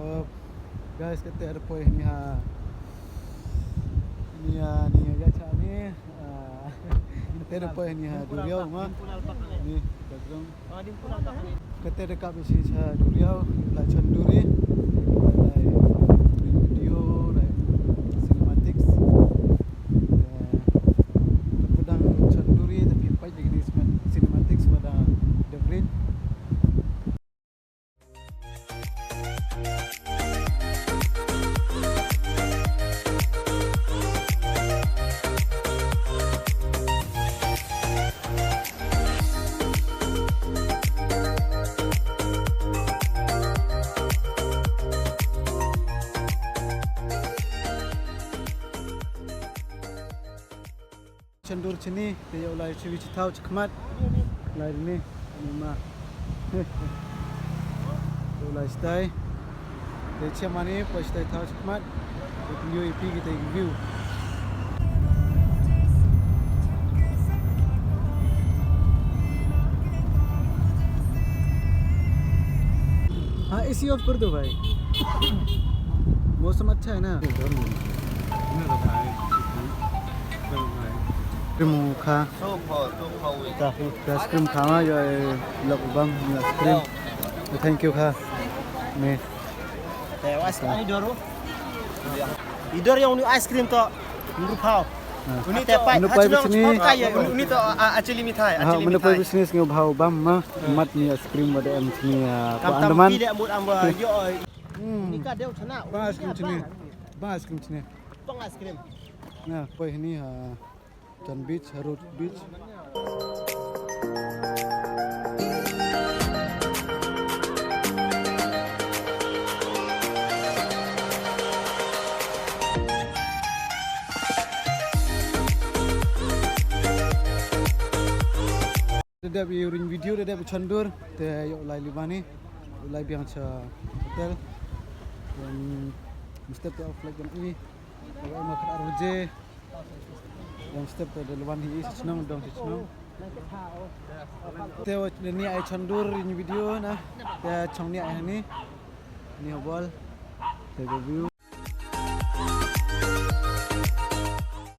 Guys, kita ada poin ni ha. Ni gacha ni. Kita ada poin ni ha Duriau mah. Ni background. Kita ada kat sini ha Duriau, la Chanduri. Video, cinematics. Pedang Chanduri tapi apa jenis cinematics pada The Bridge. Cendur sini dia ulai ciwi citau cekmat ulai ni mah ulai stay dia cuma ni pas stay tahu cekmat video EP kita review हाँ AC of कर दो भाई मौसम अच्छा है ना krim kha krim kha ma jo lok bam krim thank you kha ne ice cream idor yang uni ice cream to nuru phao uni tepai uni to actually mithai actually mithai business ngau bhau bam ma mat ni ice cream wada am sini ko andaman yo ni ka deu chana ba ice cream sini tong ice cream nah poi ni Tan Beach, Harut Beach. Ada biurin video ada Chandur, te yo lai libani, lai biang cha hotel. Dan mesti te off like ini. Kalau mau ke RJ yang step pada luar ni senang dong senang. Teo ni ai Chandur ini video nah. Teo chong ni ai ni. Ni hobol. Teo view.